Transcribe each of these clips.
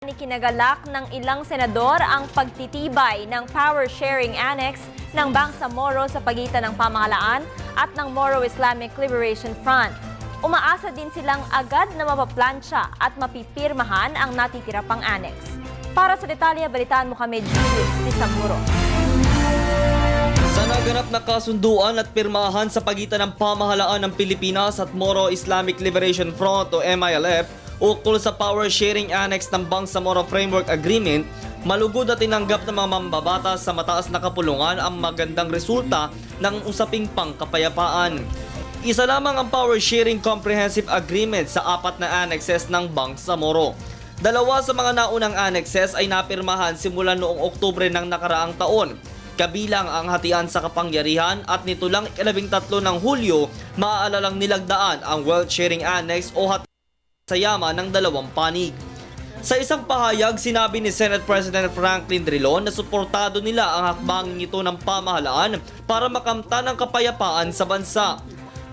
Kinagalak ng ilang senador ang pagtitibay ng Power Sharing Annex ng Bangsamoro sa pagitan ng pamahalaan at ng Moro Islamic Liberation Front. Umaasa din silang agad na mapaplansya at mapipirmahan ang natitira pang annex. Para sa detalye, balitaan mo kami, Julius Tisamburo. Sa naganap na kasunduan at pirmahan sa pagitan ng pamahalaan ng Pilipinas at Moro Islamic Liberation Front o MILF, ukol sa Power Sharing Annex ng Bangsamoro Framework Agreement, malugod at tinanggap ng mga mambabatas sa mataas na kapulungan ang magandang resulta ng usaping pangkapayapaan. Isa lamang ang Power Sharing Comprehensive Agreement sa 4 na annexes ng Bangsamoro. 2 sa mga naunang annexes ay napirmahan simula noong Oktubre ng nakaraang taon, kabilang ang hatian sa kapangyarihan, at nito lang 13 ng Hulyo maaalalang nilagdaan ang Wealth Sharing Annex o hatian sa yaman ng dalawang panig. Sa isang pahayag, sinabi ni Senate President Franklin Drilon na suportado nila ang hakbangin ito ng pamahalaan para makamtan ang kapayapaan sa bansa.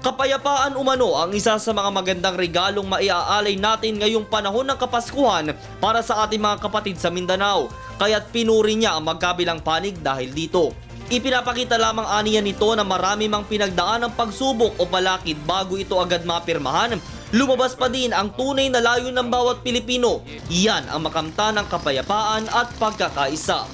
Kapayapaan umano ang isa sa mga magandang regalong maiaalay natin ngayong panahon ng Kapaskuhan para sa ating mga kapatid sa Mindanao, kaya't pinuri niya ang magkabilang panig dahil dito. Ipinapakita lamang aniya nito na marami mang pinagdaan ng pagsubok o balakid bago ito agad mapirmahan. Lumabas pa din ang tunay na layo ng bawat Pilipino. Iyan ang makamtan ng kapayapaan at pagkakaisa.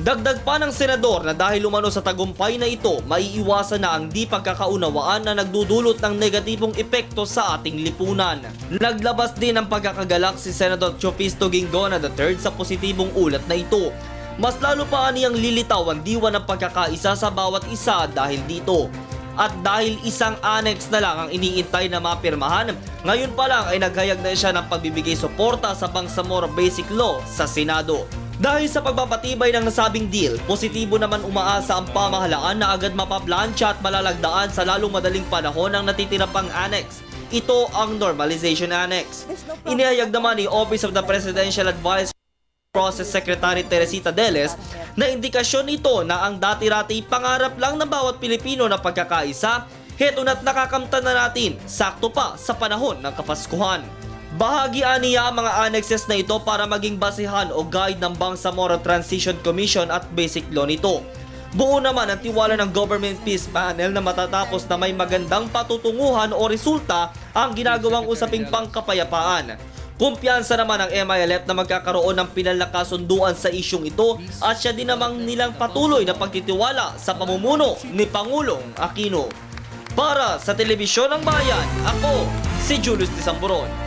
Dagdag pa ng senador na dahil umano sa tagumpay na ito, maiiwasan na ang di pagkakaunawaan na nagdudulot ng negatibong epekto sa ating lipunan. Naglabas din ng pagkakagalak si Senator Chofisto Gingona III sa positibong ulat na ito. Mas lalo pa niyang lilitaw ang diwa ng pagkakaisa sa bawat isa dahil dito. At dahil isang annex na lang ang iniintay na mapirmahan, ngayon pa lang ay naghayag na siya ng pagbibigay suporta sa Bangsamoro Basic Law sa Senado. Dahil sa pagpapatibay ng nasabing deal, positibo naman umaasa ang pamahalaan na agad mapaplansya at malalagdaan sa lalong madaling panahon ang natitira pang annex. Ito ang Normalization Annex. Inihayag naman ni Office of the Presidential Advisor Process Secretary Teresita Deles na indikasyon ito na ang dati-rati pangarap lang ng bawat Pilipino na pagkakaisa, heto na't nakakamtan na natin, sakto pa sa panahon ng Kapaskuhan. Bahagi niya ang mga annexes na ito para maging basihan o guide ng Bangsamoro Transition Commission at Basic Law nito. Buo naman ang tiwala ng Government Peace Panel na matatapos na may magandang patutunguhan o resulta ang ginagawang usaping pangkapayapaan. Kumpiyansa naman ang MILF na magkakaroon ng pinalakasunduan sa isyong ito at siya din namang nilang patuloy na pagtitiwala sa pamumuno ni Pangulong Aquino. Para sa Telebisyon ng Bayan, ako si Julius Tisamburon.